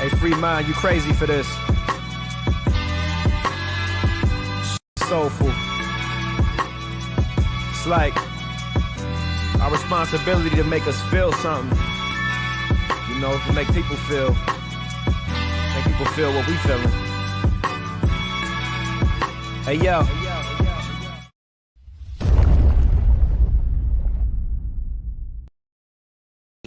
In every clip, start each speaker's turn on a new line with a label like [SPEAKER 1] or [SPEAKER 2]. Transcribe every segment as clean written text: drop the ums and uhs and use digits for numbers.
[SPEAKER 1] Hey, Free Mind, you crazy for this. Soulful. It's like our responsibility to make us feel something. You know, to make people feel what we feeling. Hey, yo.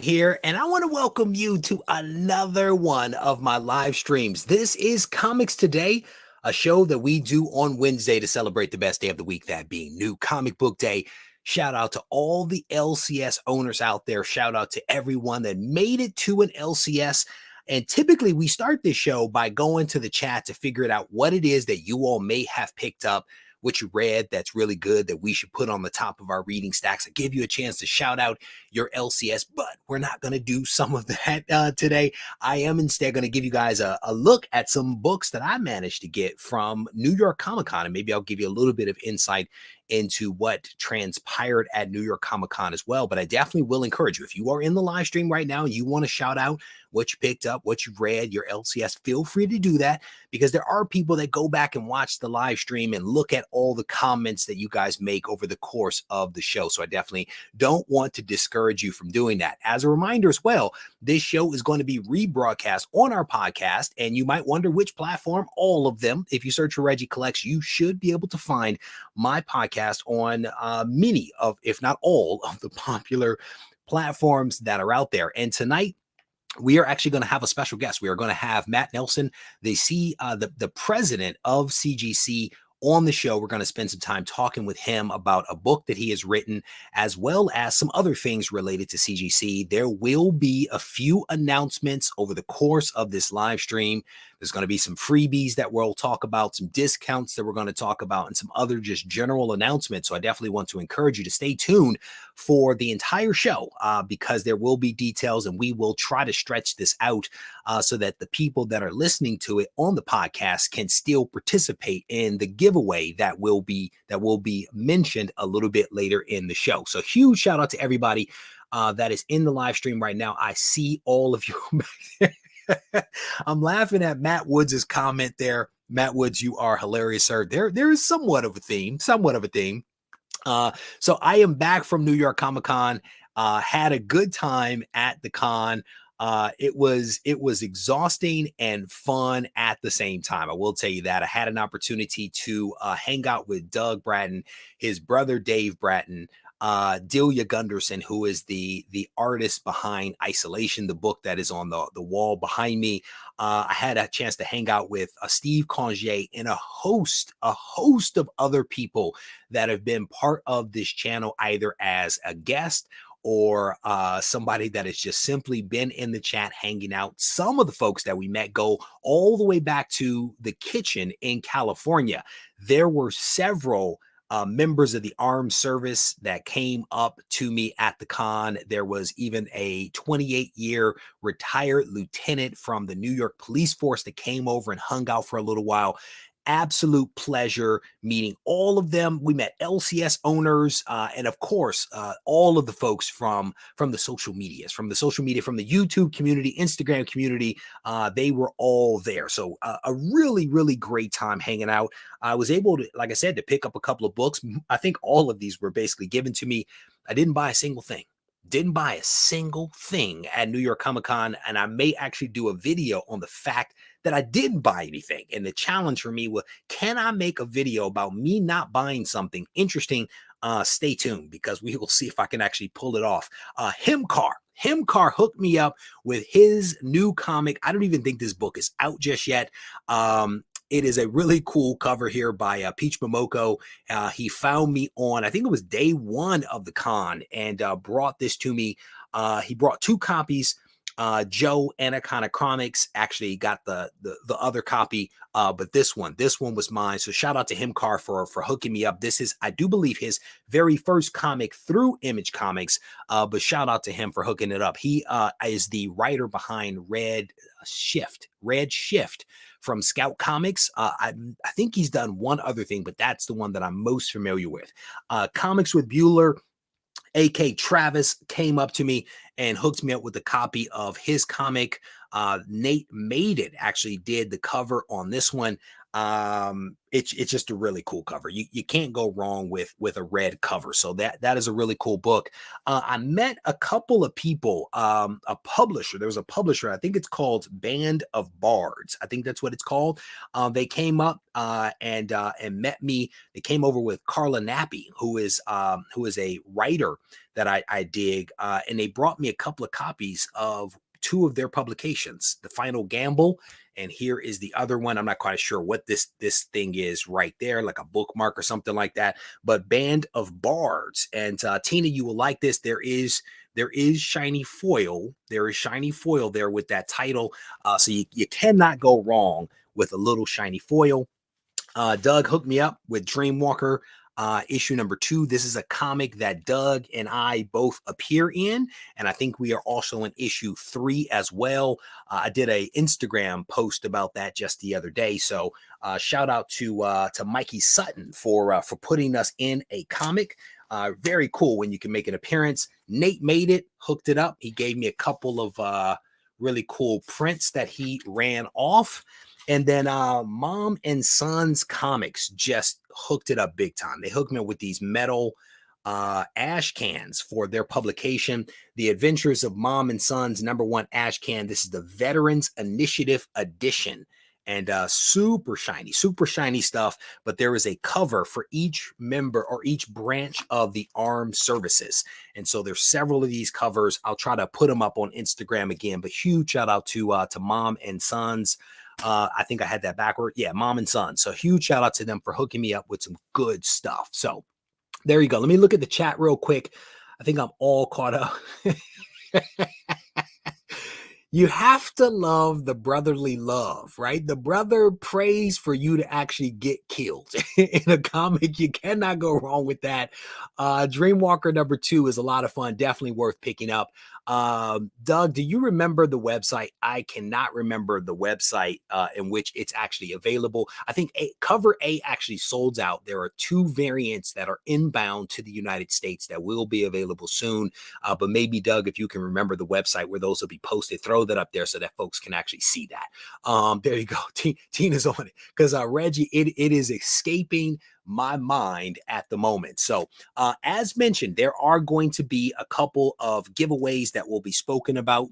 [SPEAKER 2] Here, and I want to welcome you to another one of my live streams. This is Comics Today, a show that we do on Wednesday to celebrate the best day of the week, that being New Comic Book Day. Shout out to all the LCS owners out there. Shout out to everyone that made it to an LCS. And typically we start this show by going to the chat to figure it out what it is that you all may have picked up, what you read that's really good that we should put on the top of our reading stacks. I give you a chance to shout out your LCS, but we're not going to do some of that today. I am instead going to give you guys a look at some books that I managed to get from New York Comic Con, and maybe I'll give you a little bit of insight into what transpired at New York Comic Con as well. But I definitely will encourage you, if you are in the live stream right now and you want to shout out what you picked up, what you read, your LCS, feel free to do that, because there are people that go back and watch the live stream and look at all the comments that you guys make over the course of the show. So I definitely don't want to discourage you from doing that. As a reminder as well, this show is going to be rebroadcast on our podcast, and you might wonder which platform. All of them. If you search for Regie Collects, you should be able to find my podcast on many of, if not all, of the popular platforms that are out there. And tonight, we are actually going to have a special guest. We are going to have Matt Nelson, the president of CGC, on the show. We're going to spend some time talking with him about a book that he has written, as well as some other things related to CGC. There will be a few announcements over the course of this live stream. There's going to be some freebies that we'll talk about, some discounts that we're going to talk about, and some other just general announcements. So I definitely want to encourage you to stay tuned for the entire show, because there will be details, and we will try to stretch this out so that the people that are listening to it on the podcast can still participate in the giveaway that will be mentioned a little bit later in the show. So huge shout out to everybody that is in the live stream right now. I see all of you back there. I'm laughing at Matt Woods' comment there. Matt Woods, you are hilarious, sir. There is somewhat of a theme. So I am back from New York Comic Con. Had a good time at the con. It was exhausting and fun at the same time. I will tell you that. I had an opportunity to hang out with Doug Bratton, his brother Dave Bratton, Delia Gunderson, who is the artist behind Isolation, the book that is on the wall behind me. I had a chance to hang out with Steve Congier and a host of other people that have been part of this channel, either as a guest or somebody that has just simply been in the chat hanging out. Some of the folks that we met go all the way back to the kitchen in California. There were several members of the armed service that came up to me at the con. There was even a 28-year retired lieutenant from the New York police force that came over and hung out for a little while. Absolute pleasure meeting all of them. We met LCS owners, and of course, all of the folks from the social medias, from the YouTube community, Instagram community. They were all there. So a really, really great time hanging out. I was able to, like I said, to pick up a couple of books. I think all of these were basically given to me. I didn't buy a single thing. At New York Comic Con, and I may actually do a video on the fact that I didn't buy anything. And the challenge for me was, can I make a video about me not buying something interesting? Stay tuned, because we will see if I can actually pull it off. Himcar hooked me up with his new comic. I don't even think this book is out just yet. It is a really cool cover here by Peach Momoko. He found me on, I think it was day one of the con, and brought this to me. He brought 2 copies. Joe Anaconda Comics actually got the other copy, but this one was mine. So shout out to Himcar for hooking me up. This is, I do believe, his very first comic through Image Comics, but shout out to him for hooking it up. He is the writer behind Red Shift from Scout Comics. I think he's done one other thing, but that's the one that I'm most familiar with. Comics with Bueller AK Travis came up to me and hooked me up with a copy of his comic. Nate Made It actually did the cover on this one. It's just a really cool cover. You can't go wrong with a red cover. So that is a really cool book. I met a couple of people, a publisher. There was a publisher, I think it's called Band of Bards. I think that's what it's called. They came up and met me. They came over with Carla Nappy, who is a writer that I dig, and they brought me a couple of copies of two of their publications, The Final Gamble, and here is the other one. I'm not quite sure what this thing is right there, like a bookmark or something like that, but Band of Bards. And Tina, you will like this. There is shiny foil. There is shiny foil there with that title. So you cannot go wrong with a little shiny foil. Doug hooked me up with Dreamwalker issue number 2. This is a comic that Doug and I both appear in, and I think we are also in issue 3 as well. I did a Instagram post about that just the other day, so shout out to Mikey Sutton for putting us in a comic. Very cool when you can make an appearance. Nate Made It, hooked it up. He gave me a couple of really cool prints that he ran off. And then Mom and Sons Comics just hooked it up big time. They hooked me up with these metal ash cans for their publication, The Adventures of Mom and Sons #1 ash can. This is the Veterans Initiative edition. And super shiny stuff. But there is a cover for each member or each branch of the armed services. And so there's several of these covers. I'll try to put them up on Instagram again. But huge shout out to Mom and Sons. I think I had that backward. Yeah, Mom and Son. So huge shout out to them for hooking me up with some good stuff. So there you go. Let me look at the chat real quick. I think I'm all caught up. You have to love the brotherly love, right? The brother prays for you to actually get killed in a comic. You cannot go wrong with that. Dreamwalker #2 is a lot of fun. Definitely worth picking up. Doug, do you remember the website? I cannot remember the website in which it's actually available. I think cover A actually sold out. There are 2 variants that are inbound to the United States that will be available soon. But maybe, Doug, if you can remember the website where those will be posted, throw that up there so that folks can actually see that. There you go. Tina's on it because Reggie, it is escaping my mind at the moment. So as mentioned, there are going to be a couple of giveaways that will be spoken about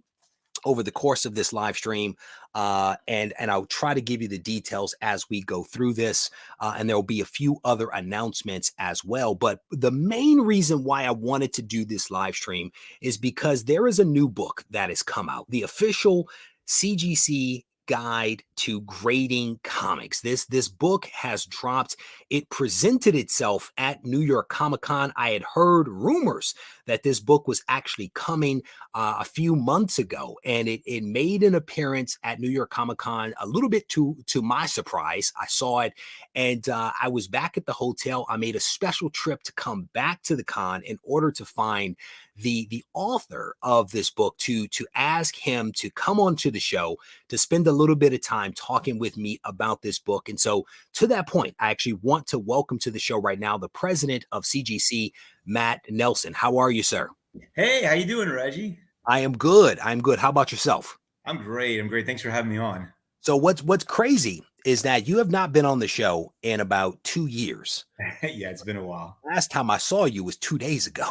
[SPEAKER 2] over the course of this live stream. And I'll try to give you the details as we go through this. And there will be a few other announcements as well. But the main reason why I wanted to do this live stream is because there is a new book that has come out, the official CGC Guide to Grading Comics. This book has dropped. It presented itself at New York Comic Con. I had heard rumors that this book was actually coming a few months ago, and it made an appearance at New York Comic Con a little bit to my surprise. I saw it, and I was back at the hotel. I made a special trip to come back to the con in order to find the author of this book to ask him to come onto the show to spend a little bit of time talking with me about this book. And so to that point, I actually want to welcome to the show right now the president of CGC, Matt Nelson. How are you, sir?
[SPEAKER 3] Hey, how you doing, Reggie?
[SPEAKER 2] I am good. I'm good. How about yourself?
[SPEAKER 3] I'm great. Thanks for having me on.
[SPEAKER 2] So what's crazy is that you have not been on the show in about 2 years.
[SPEAKER 3] Yeah, it's been a while.
[SPEAKER 2] Last time I saw you was 2 days ago.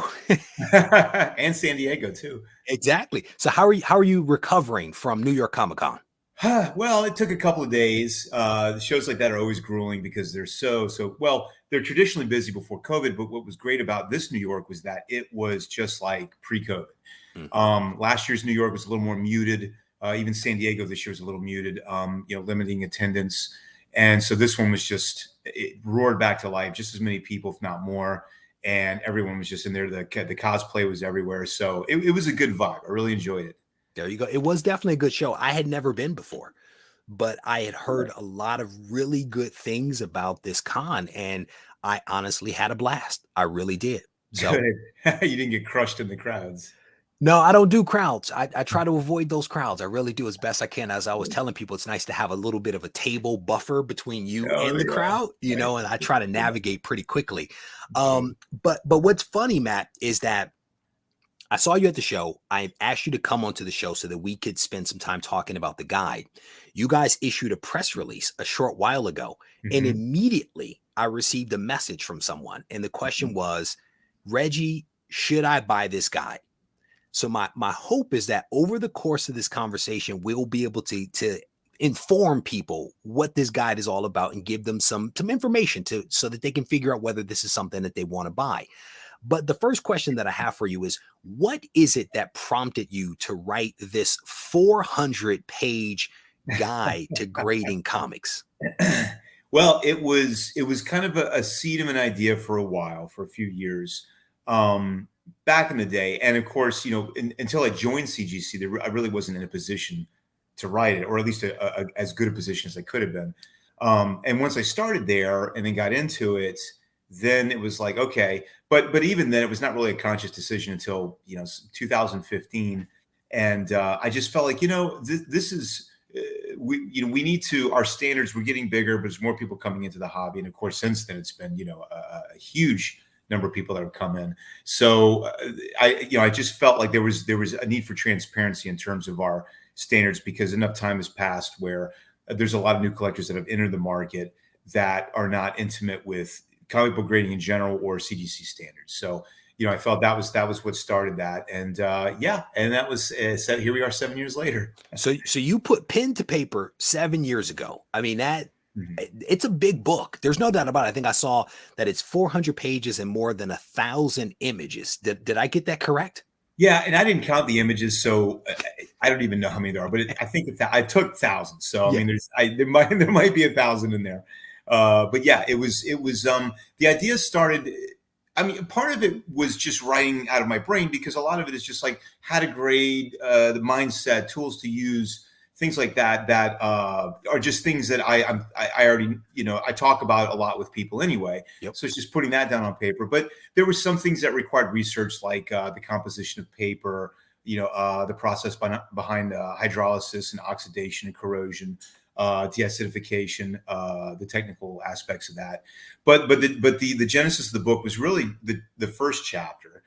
[SPEAKER 3] And San Diego too.
[SPEAKER 2] Exactly. So how are you recovering from New York Comic Con?
[SPEAKER 3] Well, it took a couple of days. The shows like that are always grueling because they're so well, they're traditionally busy before COVID, but what was great about this New York was that it was just like pre-COVID. Last year's New York was a little more muted. Even San Diego this year was a little muted, limiting attendance. And so this one was it roared back to life, just as many people, if not more. And everyone was just in there. The cosplay was everywhere. So it was a good vibe. I really enjoyed it.
[SPEAKER 2] There you go. It was definitely a good show. I had never been before, but I had heard a lot of really good things about this con, and I honestly had a blast. I really did. So
[SPEAKER 3] Good. You didn't get crushed in the crowds.
[SPEAKER 2] no, I don't do crowds. I try to avoid those crowds. I really do as best I can. As I was telling people, it's nice to have a little bit of a table buffer between you and the crowd, and I try to navigate pretty quickly. But what's funny, Matt, is that I saw you at the show. I asked you to come onto the show so that we could spend some time talking about the guide. You guys issued a press release a short while ago, and
[SPEAKER 3] Mhm.
[SPEAKER 2] immediately I received a message from someone, and the question was, Reggie, should I buy this guide? So my hope is that over the course of this conversation, we'll be able to inform people what this guide is all about and give them some information to so that they can figure out whether this is something that they want to buy. But the first question that I have for you is, what is it that prompted you to write this 400-page guide to grading comics?
[SPEAKER 3] Well, it was kind of a seed of an idea for a while, for a few years, um, back in the day. And of course, until I joined CGC, I really wasn't in a position to write it, or at least as good a position as I could have been. And once I started there and then got into it, then it was like, okay. But even then, it was not really a conscious decision until 2015, and I just felt like this is we need to, our standards were getting bigger, but there's more people coming into the hobby, and of course since then it's been a huge number of people that have come in. So I just felt like there was a need for transparency in terms of our standards, because enough time has passed where there's a lot of new collectors that have entered the market that are not intimate with comic book grading in general or CGC standards. So I felt that was what started that, and and that was said. Here we are 7 years later.
[SPEAKER 2] So you put pen to paper 7 years ago. I mean, that
[SPEAKER 3] Mhm.
[SPEAKER 2] it's a big book. There's no doubt about it. I think I saw that it's 400 pages and more than 1,000 images. Did I get that correct?
[SPEAKER 3] Yeah, and I didn't count the images, so I don't even know how many there are. But I think that I took thousands. So I
[SPEAKER 2] Yeah.
[SPEAKER 3] mean, there might be 1,000 in there. But yeah, it was the idea started. I mean, part of it was just writing out of my brain, because a lot of it is just like how to grade, the mindset, tools to use, things like that. That are just things that I already I talk about a lot with people anyway.
[SPEAKER 2] Yep.
[SPEAKER 3] So it's just putting that down on paper. But there were some things that required research, like the composition of paper, the process behind hydrolysis and oxidation and corrosion, deacidification, the technical aspects of that. But the genesis of the book was really the first chapter,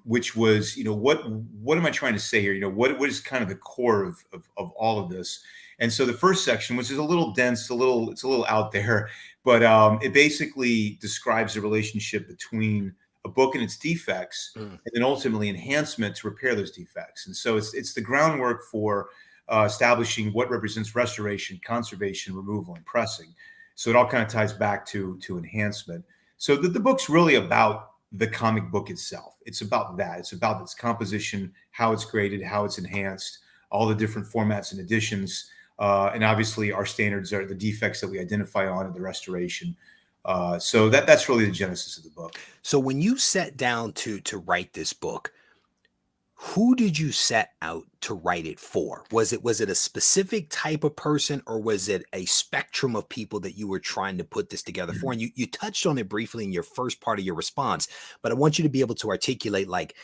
[SPEAKER 3] which was what am I trying to say here? What is kind of the core of all of this? And so the first section, which is a little dense, it's a little out there, but it basically describes the relationship between a book and its defects, and then ultimately enhancement to repair those defects. And so it's the groundwork for establishing what represents restoration, conservation, removal, and pressing. So it all kind of ties back to enhancement. So the book's really about the comic book itself. It's about that. It's about its composition, how it's graded, how it's enhanced, all the different formats and editions. And obviously our standards are the defects that we identify on it, the restoration. So that's really the genesis of the book.
[SPEAKER 2] So when you sat down to write this book, who did you set out to write it for? Was it a specific type of person, or was it a spectrum of people that you were trying to put this together for? And you touched on it briefly in your first part of your response, but I want you to be able to articulate, like,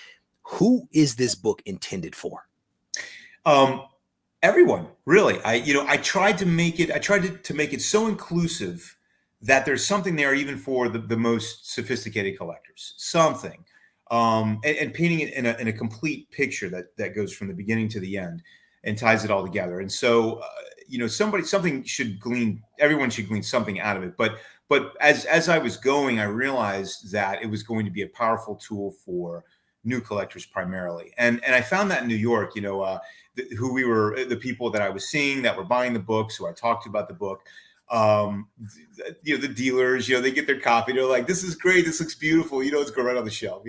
[SPEAKER 2] who is this book intended for?
[SPEAKER 3] Everyone, really. I tried to make it so inclusive that there's something there even for the most sophisticated collectors, something. And painting it in a complete picture that goes from the beginning to the end and ties it all together. And so, everyone should glean something out of it. But as I was going, I realized that it was going to be a powerful tool for new collectors primarily. And I found that in New York, the people that I was seeing that were buying the books, who I talked to about the book, the dealers, they get their copy. They're like, "This is great. This looks beautiful. Let's go right on the shelf."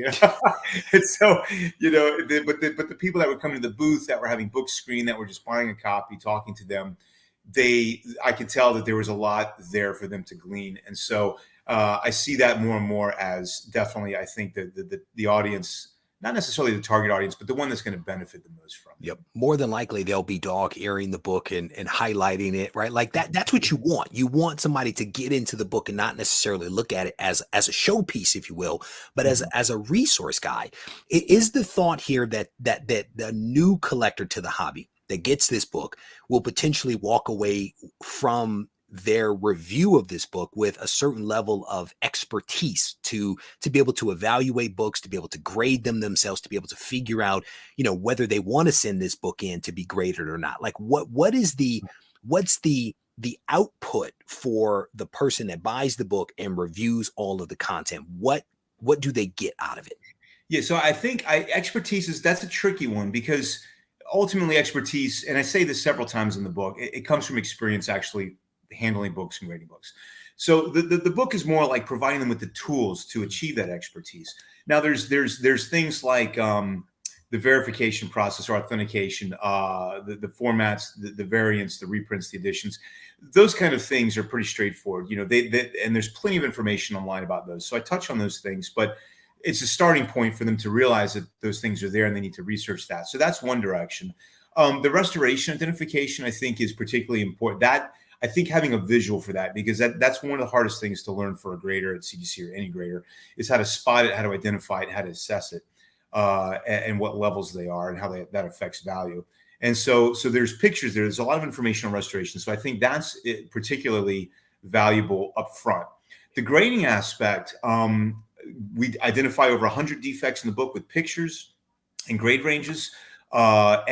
[SPEAKER 3] And so, but the people that would come to the booth, that were having books screened, that were just buying a copy, talking to them, I could tell that there was a lot there for them to glean. And so, I see that more and more as definitely, I think that the audience, not necessarily the target audience, but the one that's going to benefit the most from it.
[SPEAKER 2] Yep. More than likely, they'll be dog earing the book and highlighting it, right? Like that's what you want. You want somebody to get into the book and not necessarily look at it as a showpiece, if you will, but as a resource guide. It is the thought here that the new collector to the hobby that gets this book will potentially walk away from their review of this book with a certain level of expertise to be able to evaluate books, to be able to grade them themselves, to be able to figure out, whether they want to send this book in to be graded or not. Like what's the output for the person that buys the book and reviews all of the content? What do they get out of it?
[SPEAKER 3] Yeah, so I think expertise that's a tricky one, because ultimately expertise, and I say this several times in the book, it comes from experience actually handling books and grading books. So the book is more like providing them with the tools to achieve that expertise. Now there's things like the verification process or authentication, the formats, the variants, the reprints, the editions. Those kind of things are pretty straightforward. And there's plenty of information online about those. So I touch on those things, but it's a starting point for them to realize that those things are there and they need to research that. So that's one direction. The restoration identification, I think, is particularly important. That I think having a visual for that, because that's one of the hardest things to learn for a grader at CGC or any grader, is how to spot it, how to identify it, how to assess it, and what levels they are and how that affects value. And so there's pictures there. There's a lot of information on restoration. So I think that's particularly valuable up front. The grading aspect, we identify over 100 defects in the book with pictures and grade ranges. But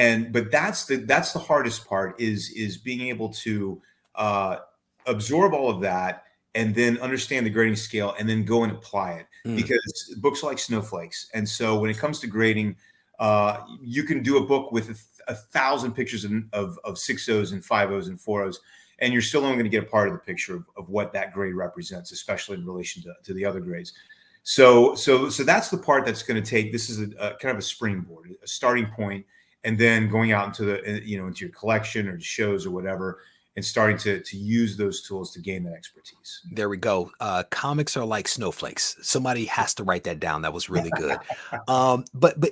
[SPEAKER 3] that's the hardest part is being able to absorb all of that and then understand the grading scale and then go and apply it, because books are like snowflakes. And so when it comes to grading, you can do a book with 1,000 pictures of 6.0s and 5.0s and 4.0s, and you're still only going to get a part of the picture of what that grade represents, especially in relation to the other grades. So that's the part that's going to take. This is a kind of a springboard, a starting point, and then going out into into your collection or shows or whatever, and starting to use those tools to gain that expertise.
[SPEAKER 2] There we go. Comics are like snowflakes. Somebody has to write that down. That was really good. But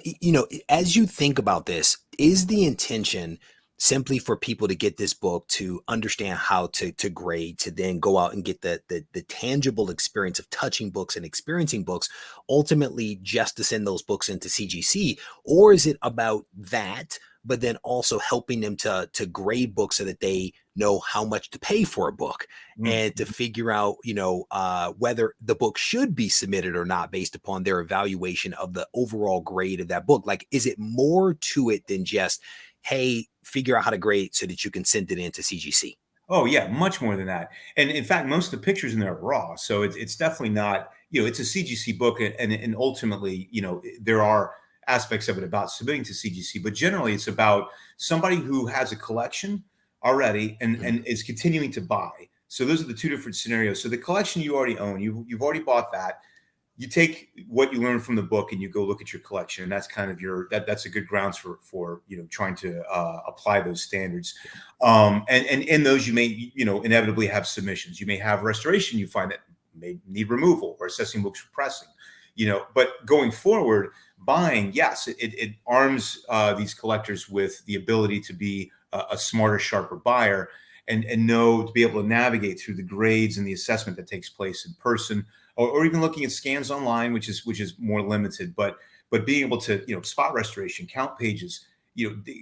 [SPEAKER 2] as you think about this, is the intention simply for people to get this book to understand how to grade, to then go out and get the tangible experience of touching books and experiencing books, ultimately just to send those books into CGC? Or is it about that, but then also helping them to grade books so that they know how much to pay for a book and to figure out, whether the book should be submitted or not based upon their evaluation of the overall grade of that book? Like, is it more to it than just, hey, figure out how to grade so that you can send it into CGC?
[SPEAKER 3] Oh yeah, much more than that. And in fact, most of the pictures in there are raw. So it's definitely not, it's a CGC book, and ultimately, there are aspects of it about submitting to CGC, but generally it's about somebody who has a collection already and is continuing to buy. So those are the two different scenarios. So the collection you already own, you've already bought that. You take what you learn from the book and you go look at your collection, and that's kind of that's a good grounds for trying to apply those standards. And in those you may inevitably have submissions. You may have restoration you find that may need removal, or assessing books for pressing. But going forward, buying, yes, it arms these collectors with the ability to be a smarter, sharper buyer, and to be able to navigate through the grades and the assessment that takes place in person, or even looking at scans online, which is more limited, but being able to spot restoration, count pages,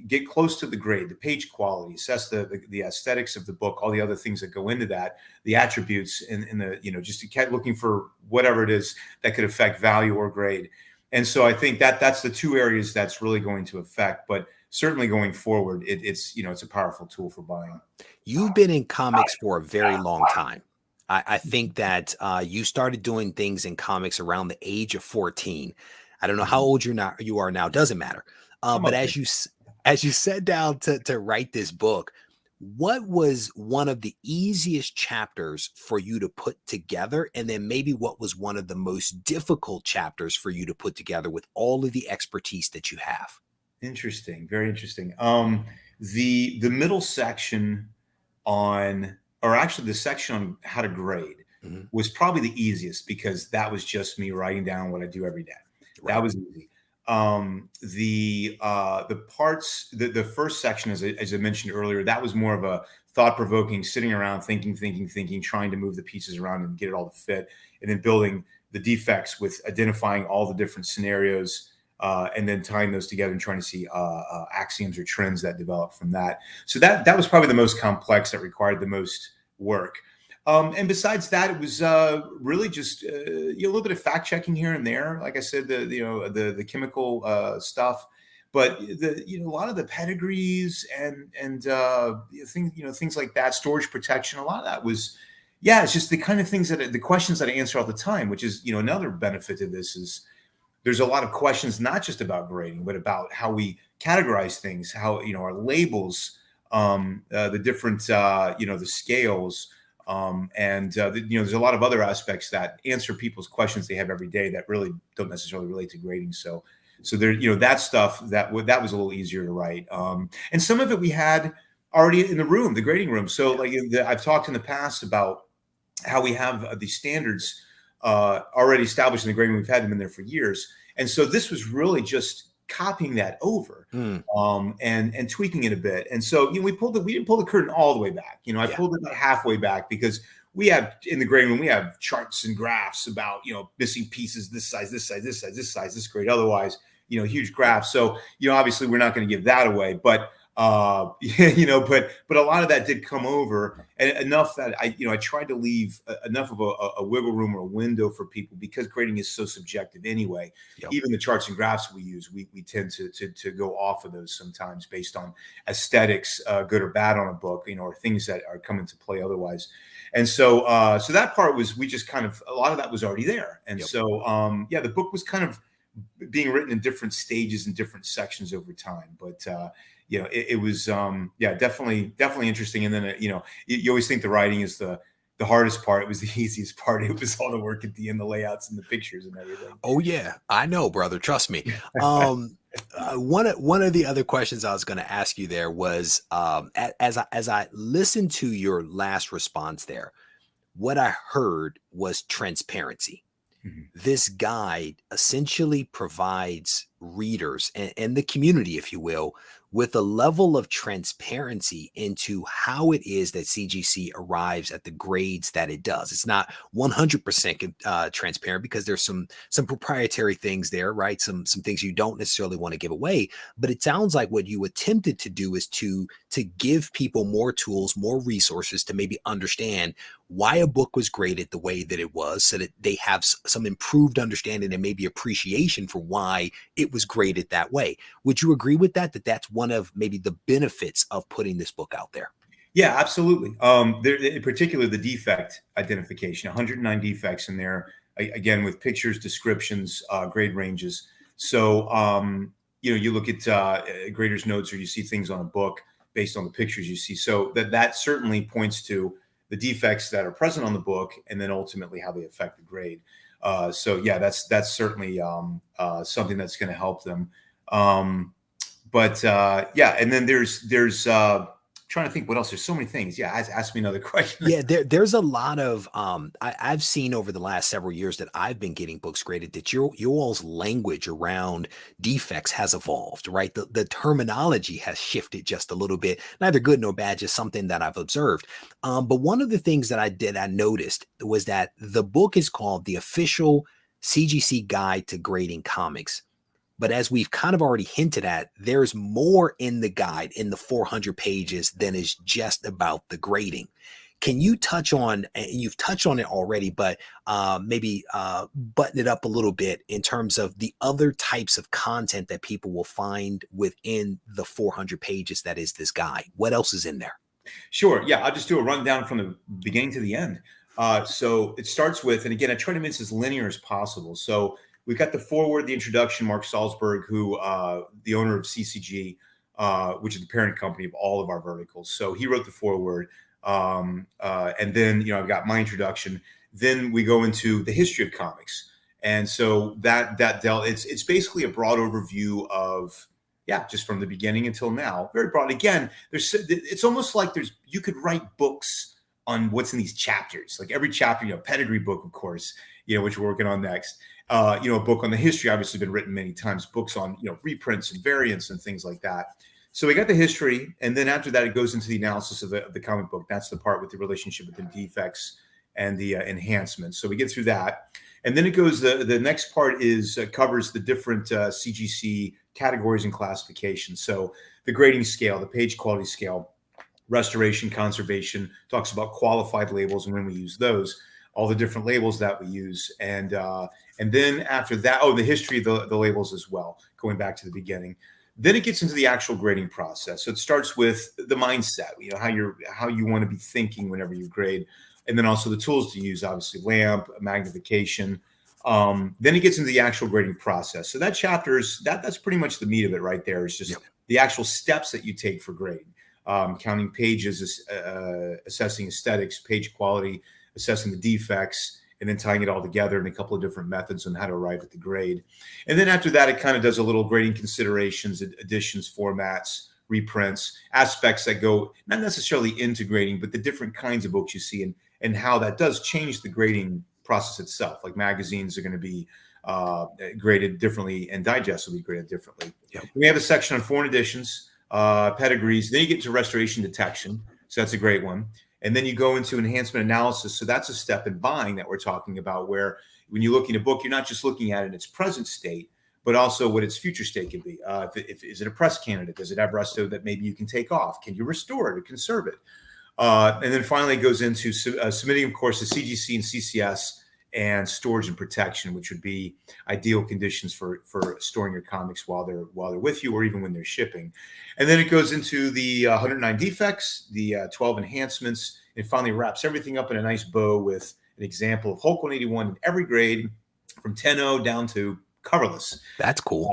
[SPEAKER 3] get close to the grade, the page quality, assess the aesthetics of the book, all the other things that go into that, the attributes, and the just to keep looking for whatever it is that could affect value or grade. And so I think that's the two areas that's really going to affect, but certainly going forward, it's a powerful tool for buying.
[SPEAKER 2] You've been in comics for a very long time. I think that you started doing things in comics around the age of 14. I don't know how old you are now, doesn't matter. But as you sat down to write this book, what was one of the easiest chapters for you to put together? And then maybe what was one of the most difficult chapters for you to put together with all of the expertise that you have?
[SPEAKER 3] Interesting. Very interesting. The middle section the section on how to grade was probably the easiest, because that was just me writing down what I do every day. Right. That was easy. The parts, the first section, as I mentioned earlier, that was more of a thought-provoking, sitting around thinking, trying to move the pieces around and get it all to fit, and then building the defects with identifying all the different scenarios, and then tying those together and trying to see axioms or trends that develop from that. So that was probably the most complex, that required the most work. And besides that, it was really just a little bit of fact checking here and there. Like I said, the chemical stuff, but a lot of the pedigrees and things like that, storage protection. A lot of that was, it's just the kind of things the questions that I answer all the time. Which is another benefit to this is there's a lot of questions not just about grading, but about how we categorize things, how our labels, the different the scales. There's a lot of other aspects that answer people's questions they have every day that really don't necessarily relate to grading. So there, that stuff that was a little easier to write. And some of it we had already in the room, the grading room. So I've talked in the past about how we have these standards already established in the grading room. We've had them in there for years. And so this was really just copying that over and tweaking it a bit. And so we didn't pull the curtain all the way back. I pulled it about halfway back because we have in the grading room, we have charts and graphs about missing pieces, this size, this size, this size, this size, this grade. Otherwise, huge graphs. So obviously we're not going to give that away, but but a lot of that did come over, and enough that I tried to leave enough of a wiggle room or a window for people, because grading is so subjective anyway. Yep. Even the charts and graphs we use, we tend to go off of those sometimes based on aesthetics, good or bad on a book, or things that are come into play otherwise. And so that part was, we just kind of, a lot of that was already there. And yep. So the book was kind of being written in different stages and different sections over time, but it was definitely interesting. And then you always think the writing is the hardest part. It was the easiest part. It was all the work at the end, the layouts and the pictures and everything.
[SPEAKER 2] Oh yeah, I know, brother. Trust me. One of the other questions I was going to ask you there was, as I listened to your last response there, what I heard was transparency. Mm-hmm. This guide essentially provides readers and the community, if you will, with a level of transparency into how it is that CGC arrives at the grades that it does. It's not 100% transparent, because there's some proprietary things there, right? Some things you don't necessarily want to give away. But it sounds like what you attempted to do is to give people more tools, more resources to maybe understand why a book was graded the way that it was, so that they have some improved understanding and maybe appreciation for why it was graded that way. Would you agree with that that's one of maybe the benefits of putting this book out there?
[SPEAKER 3] Yeah, absolutely. There, in particular, the defect identification, 109 defects in there, again, with pictures, descriptions, grade ranges. So, you look at graders' notes, or you see things on a book based on the pictures you see. So that certainly points to the defects that are present on the book, and then ultimately how they affect the grade. That's certainly something that's going to help them. And then there's trying to think what else. There's so many things. Yeah, ask me another question.
[SPEAKER 2] Yeah, there's a lot of I've seen over the last several years that I've been getting books graded that your all's language around defects has evolved, right? The terminology has shifted just a little bit, neither good nor bad, just something that I've observed. But one of the things that I noticed was that the book is called The Official CGC Guide to Grading Comics. But as we've kind of already hinted at, there's more in the guide, in the 400 pages, than is just about the grading. Can you touch on, and you've touched on it already, but maybe button it up a little bit in terms of the other types of content that people will find within the 400 pages that is this guide? What else is in there?
[SPEAKER 3] Sure. Yeah, I'll just do a rundown from the beginning to the end. So it starts with, and again, I try to make this as linear as possible. So we've got the foreword, the introduction, Mark Salzberg, who the owner of CCG, which is the parent company of all of our verticals. So he wrote the foreword. And then, I've got my introduction. Then we go into the history of comics. And so it's basically a broad overview of, just from the beginning until now. Very broad. Again, it's almost like you could write books on what's in these chapters. Like every chapter, pedigree book, of course, which we're working on next. A book on the history, obviously been written many times, books on, reprints and variants and things like that. So we got the history, and then after that, it goes into the analysis of the comic book. That's the part with the relationship with the defects and the enhancements. So we get through that. And then it goes, the next part covers the different CGC categories and classifications. So the grading scale, the page quality scale, restoration, conservation, talks about qualified labels and when we use those, all the different labels that we use. And then after that, the history of the labels as well, going back to the beginning. Then it gets into the actual grading process. So it starts with the mindset, how you want to be thinking whenever you grade. And then also the tools to use, obviously lamp, magnification. Then it gets into the actual grading process. So that that's pretty much the meat of it right there. It's just the actual steps that you take for grading. Counting pages, assessing aesthetics, page quality, assessing the defects, and then tying it all together in a couple of different methods on how to arrive at the grade. And then after that, it kind of does a little grading considerations, additions, formats, reprints, aspects that go not necessarily into grading, but the different kinds of books you see and how that does change the grading process itself. Like magazines are going to be graded differently and digests will be graded differently. Yep. We have a section on foreign editions, pedigrees. Then you get to restoration detection. So that's a great one. And then you go into enhancement analysis. So that's a step in buying that we're talking about, where when you're looking at a book, you're not just looking at it in its present state, but also what its future state can be. Is it a press candidate? Does it have resto that maybe you can take off? Can you restore it or conserve it? And then finally it goes into submitting, of course, the CGC and CCS and storage and protection, which would be ideal conditions for storing your comics while they're with you, or even when they're shipping. And then it goes into the 109 defects, the 12 enhancements, and finally wraps everything up in a nice bow with an example of Hulk 181 in every grade from 10.0 down to coverless.
[SPEAKER 2] That's cool.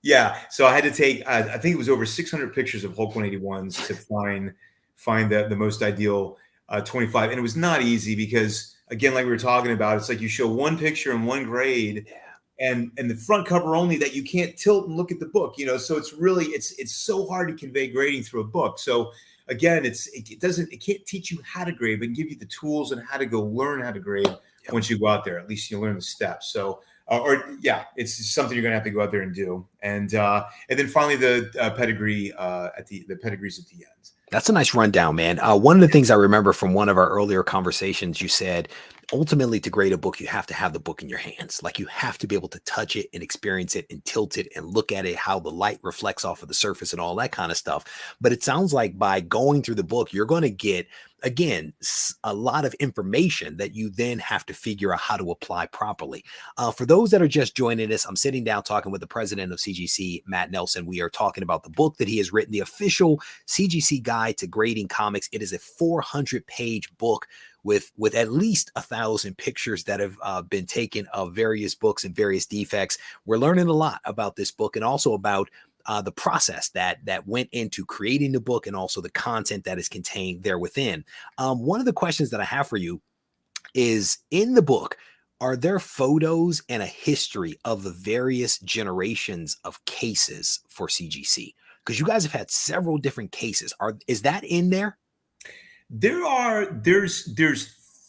[SPEAKER 3] Yeah. So I had to take, I think it was over 600 pictures of Hulk 181s to find the most ideal 25. And it was not easy because, again, like we were talking about, it's like you show one picture in one grade and the front cover only that you can't tilt and look at the book, so it's really, it's so hard to convey grading through a book. So again, it can't teach you how to grade, but can give you the tools and how to go learn how to grade once you go out there. At least you learn the steps. So, it's something you're going to have to go out there and do. And then finally the pedigree the pedigrees at the end.
[SPEAKER 2] That's a nice rundown, man. One of the things I remember from one of our earlier conversations, you said, ultimately, to grade a book, you have to have the book in your hands. Like, you have to be able to touch it and experience it and tilt it and look at it, how the light reflects off of the surface and all that kind of stuff. But it sounds like by going through the book, you're going to get, again, a lot of information that you then have to figure out how to apply properly. For those that are just joining us, I'm sitting down talking with the president of CGC, Matt Nelson. We are talking about the book that he has written, the official CGC Guide to Grading Comics. It is a 400-page book with at least 1,000 pictures that have been taken of various books and various defects. We're learning a lot about this book and also about the process that went into creating the book and also the content that is contained there within. One of the questions that I have for you is, in the book, are there photos and a history of the various generations of cases for CGC? Because you guys have had several different cases. Is that in there?
[SPEAKER 3] There's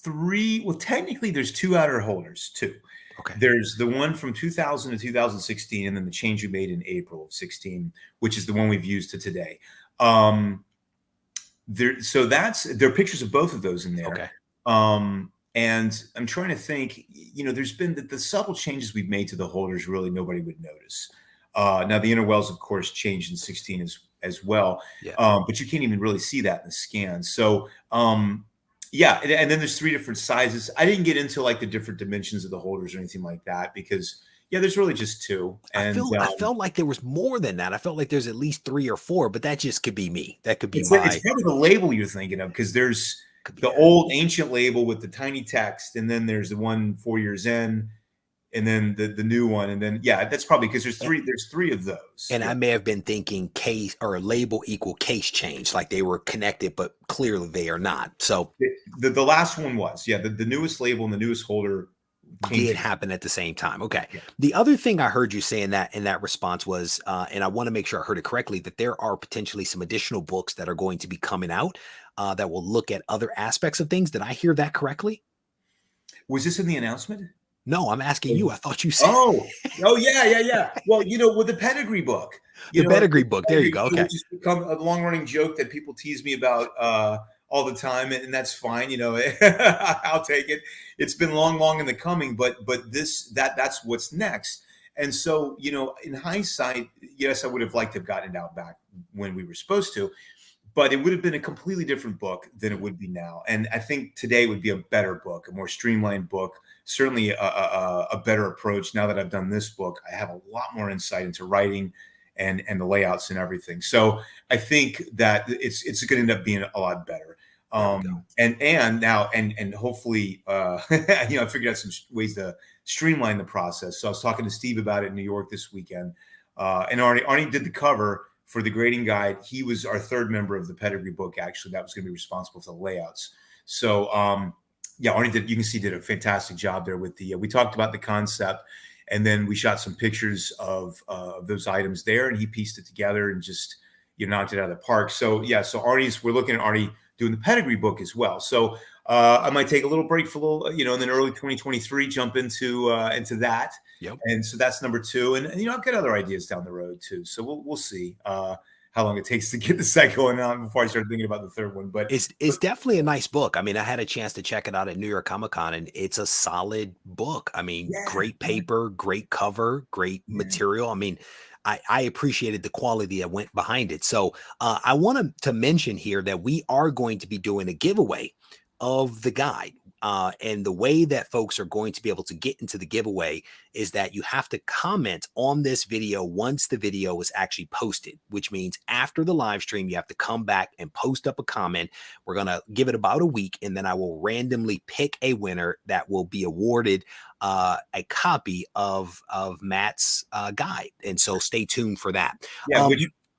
[SPEAKER 3] three. Well, technically there's two outer holders too.
[SPEAKER 2] Okay.
[SPEAKER 3] There's the one from 2000 to 2016, and then the change we made in April of 16, which is the one we've used to today. So there are pictures of both of those in there.
[SPEAKER 2] Okay.
[SPEAKER 3] And I'm trying to think, there's been the subtle changes we've made to the holders, really nobody would notice. Now the inner wells, of course, changed in 16 as well. Yeah. But you can't even really see that in the scan. So, and then there's three different sizes. I didn't get into like the different dimensions of the holders or anything like that because there's really just two. And
[SPEAKER 2] I felt like there was more than that. I felt like there's at least 3 or 4, but that just could be me. That could be
[SPEAKER 3] it's probably the label you're thinking of, because there's the old ancient label with the tiny text, and then there's the one 4 years in, and then the new one, and then that's probably because there's three of those.
[SPEAKER 2] And I may have been thinking case or label equal case change, like they were connected, but clearly they are not. So
[SPEAKER 3] the last one was the newest label and the newest holder
[SPEAKER 2] did happen at the same time. Okay. Yeah. The other thing I heard you say in that response was, and I want to make sure I heard it correctly, that there are potentially some additional books that are going to be coming out that will look at other aspects of things. Did I hear that correctly?
[SPEAKER 3] Was this in the announcement?
[SPEAKER 2] No, I'm asking you. I thought you said.
[SPEAKER 3] Oh, yeah. Well, with the pedigree book,
[SPEAKER 2] pedigree book. There you go. Okay.
[SPEAKER 3] It's just become a long-running joke that people tease me about all the time, and that's fine. I'll take it. It's been long in the coming, but that's what's next. And so, in hindsight, yes, I would have liked to have gotten it out back when we were supposed to. but it would have been a completely different book than it would be now. And I think today would be a better book, a more streamlined book, certainly a better approach. Now that I've done this book, I have a lot more insight into writing and the layouts and everything. So I think that it's going to end up being a lot better. And now hopefully, I figured out some ways to streamline the process. So I was talking to Steve about it in New York this weekend, and Arnie did the cover for the grading guide. He was our third member of the pedigree book. Actually, that was going to be responsible for the layouts. So, Arnie did a fantastic job there with we talked about the concept, and then we shot some pictures of those items there, and he pieced it together and just, knocked it out of the park. So we're looking at Arnie doing the pedigree book as well. So I might take a little break for a little, and then early 2023, jump into that.
[SPEAKER 2] Yep.
[SPEAKER 3] And so that's number 2. And I've got other ideas down the road too. So we'll see how long it takes to get the second one out before I start thinking about the third one. But
[SPEAKER 2] it's definitely a nice book. I mean, I had a chance to check it out at New York Comic Con, and it's a solid book. I mean, great paper, great cover, great material. I mean, I appreciated the quality that went behind it. So I wanted to mention here that we are going to be doing a giveaway of the guide. And the way that folks are going to be able to get into the giveaway is that you have to comment on this video once the video is actually posted, which means after the live stream, you have to come back and post up a comment. We're going to give it about a week, and then I will randomly pick a winner that will be awarded a copy of Matt's guide. And so stay tuned for that.
[SPEAKER 3] Yeah,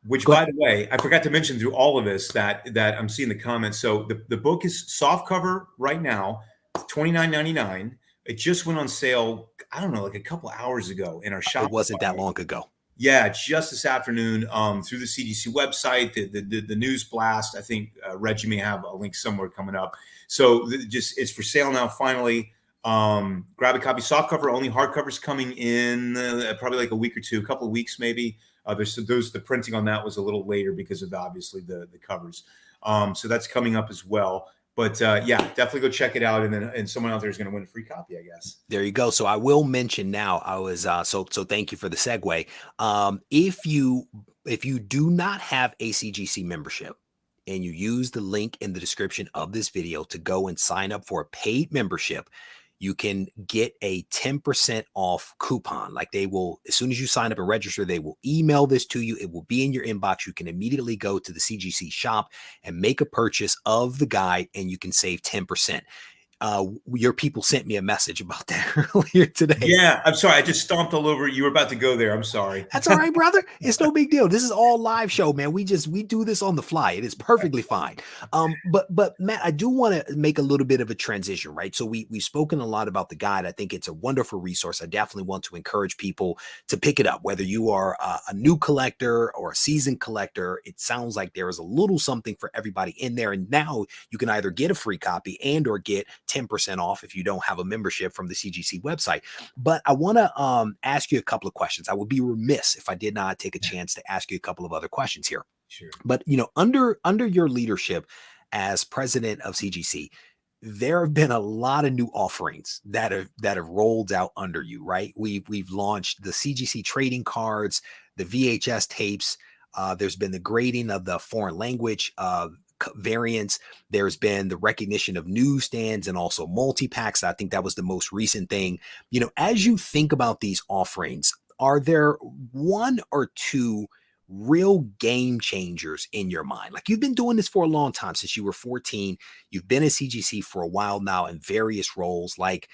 [SPEAKER 3] which by the way, I forgot to mention through all of this that I'm seeing the comments. So the book is soft cover right now, $29.99. It just went on sale, I don't know, like a couple hours ago in our shop.
[SPEAKER 2] It wasn't that long ago.
[SPEAKER 3] Yeah, just this afternoon through the CGC website, the news blast. I think Regie may have a link somewhere coming up. So it's for sale now. Finally, grab a copy. Soft cover only. Hardcover's coming in probably like a week or two, a couple of weeks maybe. The printing on that was a little later because of obviously the covers. So that's coming up as well. But definitely go check it out, and someone out there is going to win a free copy, I guess.
[SPEAKER 2] There you go. So I will mention now. I was so thank you for the segue. If you do not have a CGC membership, and you use the link in the description of this video to go and sign up for a paid membership, you can get a 10% off coupon. Like they will, as soon as you sign up and register, they will email this to you. It will be in your inbox. You can immediately go to the CGC shop and make a purchase of the guide, and you can save 10%. Your people sent me a message about that earlier today.
[SPEAKER 3] Yeah, I'm sorry. I just stomped all over. You were about to go there. I'm sorry.
[SPEAKER 2] That's all right, brother. It's no big deal. This is all live show, man. We do this on the fly. It is perfectly fine. But Matt, I do want to make a little bit of a transition, right? So we've spoken a lot about the guide. I think it's a wonderful resource. I definitely want to encourage people to pick it up, whether you are a new collector or a seasoned collector. It sounds like there is a little something for everybody in there. And now you can either get a free copy and or get 10% off if you don't have a membership from the CGC website. But I want to ask you a couple of questions. I would be remiss if I did not take a chance to ask you a couple of other questions here.
[SPEAKER 3] Sure.
[SPEAKER 2] But under your leadership as president of CGC, there have been a lot of new offerings that have rolled out under you, right? We've launched the CGC trading cards, the VHS tapes. There's been the grading of the foreign language variants. There's been the recognition of newsstands and also multi-packs. I think that was the most recent thing. As you think about these offerings, are there one or two real game changers in your mind? Like, you've been doing this for a long time, since you were 14. You've been at CGC for a while now in various roles. Like,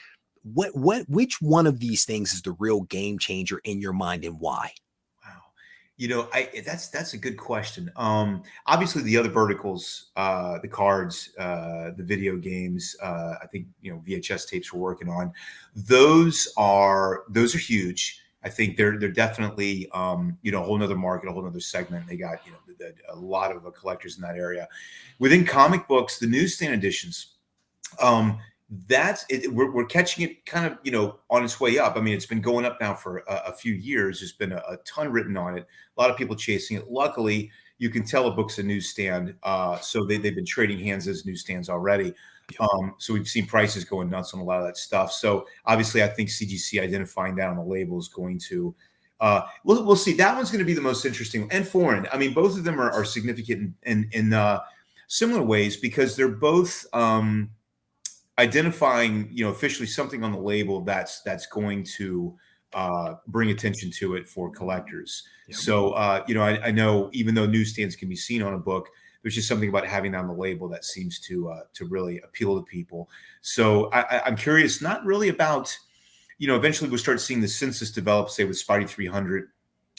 [SPEAKER 2] which one of these things is the real game changer in your mind, and why?
[SPEAKER 3] That's a good question. Obviously the other verticals, the cards, the video games, I think, VHS tapes we're working on, those are huge. I think they're definitely, a whole nother market, a whole nother segment. They got, a lot of collectors in that area. Within comic books, the newsstand editions, that's it. We're catching it kind of, on its way up. I mean, it's been going up now for a few years. There's been a ton written on it. A lot of people chasing it. Luckily, you can tell a book's a newsstand. So they've been trading hands as newsstands already. So we've seen prices going nuts on a lot of that stuff. So obviously, I think CGC identifying that on the label is going to We'll see. That one's going to be the most interesting, and foreign. I mean, both of them are significant in similar ways because they're both identifying, officially something on the label that's going to bring attention to it for collectors.
[SPEAKER 2] Yep.
[SPEAKER 3] So, I know even though newsstands can be seen on a book, there's just something about having that on the label that seems to really appeal to people. So I'm curious, not really about, eventually we'll start seeing the census develop, say with Spidey 300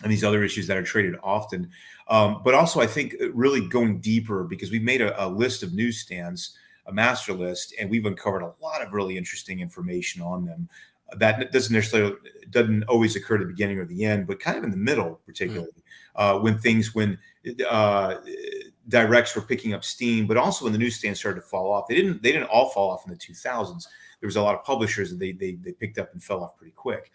[SPEAKER 3] and these other issues that are traded often. But also I think really going deeper, because we've made a list of newsstands, a master list, and we've uncovered a lot of really interesting information on them. That doesn't always occur at the beginning or the end, but kind of in the middle, particularly when directs were picking up steam, but also when the newsstands started to fall off. They didn't all fall off in the 2000s. There was a lot of publishers that they picked up and fell off pretty quick,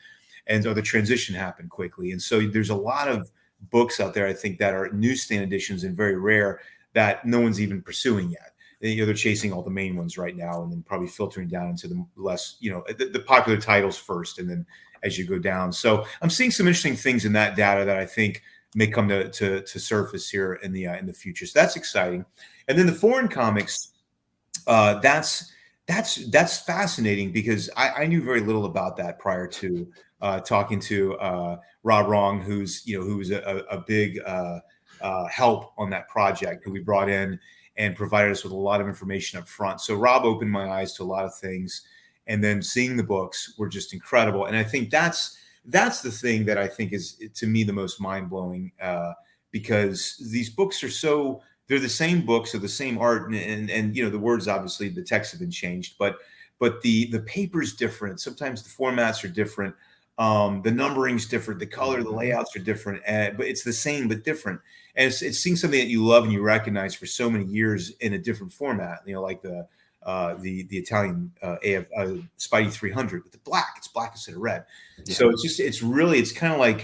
[SPEAKER 3] and so the transition happened quickly. And so there's a lot of books out there, I think, that are newsstand editions and very rare that no one's even pursuing yet. They're chasing all the main ones right now, and then probably filtering down into the less, the popular titles first, and then as you go down. So I'm seeing some interesting things in that data that I think may come to surface here in the future. So that's exciting. And then the foreign comics, that's fascinating because I knew very little about that prior to talking to Rob Wrong, who was a big help on that project, who we brought in and provided us with a lot of information up front. So Rob opened my eyes to a lot of things, and then seeing the books were just incredible. And I think that's the thing that I think is, to me, the most mind-blowing, because these books they're the same books, or the same art, and the words, obviously the texts have been changed, but the paper's different. Sometimes the formats are different. The numbering's different, the color, the layouts are different, but it's the same but different. And it's seeing something that you love and you recognize for so many years in a different format, like the Italian Spidey 300 with the black. It's black instead of red. Yeah. So it's kind of like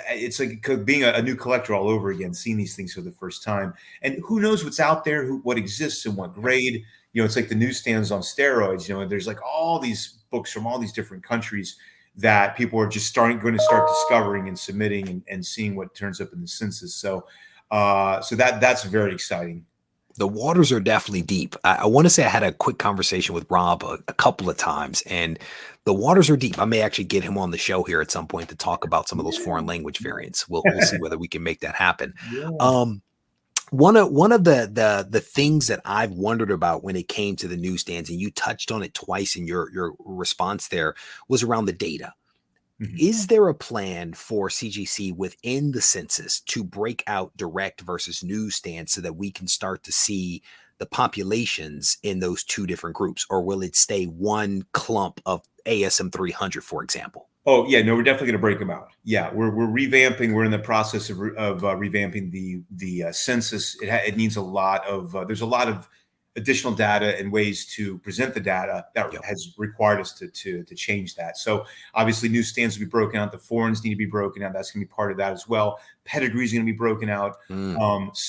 [SPEAKER 3] it's like being a new collector all over again, seeing these things for the first time. And who knows what's out there, what exists in what grade. It's like the newsstands on steroids. There's like all these books from all these different countries that people are just going to start discovering and submitting and seeing what turns up in the census. So that's very exciting.
[SPEAKER 2] The waters are definitely deep. I want to say I had a quick conversation with Rob a couple of times, and the waters are deep. I may actually get him on the show here at some point to talk about some of those foreign language variants. We'll see whether we can make that happen. Yeah. One of the things that I've wondered about when it came to the newsstands, and you touched on it twice in your response there, was around the data. Mm-hmm. Is there a plan for CGC within the census to break out direct versus newsstands so that we can start to see the populations in those two different groups, or will it stay one clump of ASM 300, for example?
[SPEAKER 3] Oh yeah, no, we're definitely going to break them out. Yeah, we're revamping. We're in the process of revamping the census. It needs a lot of. There's a lot of additional data and ways to present the data that has required us to change that. So obviously, newsstands will be broken out. The foreigns need to be broken out. That's going to be part of that as well. Pedigree is going to be broken out. It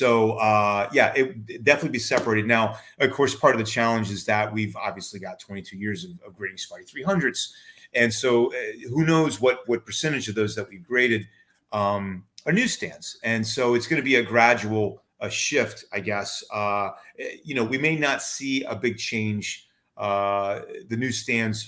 [SPEAKER 3] definitely be separated. Now, of course, part of the challenge is that we've obviously got 22 years of grading Spidey 300s. And so who knows what percentage of those that we've graded are newsstands. And so it's going to be a gradual shift, I guess. We may not see a big change. The newsstands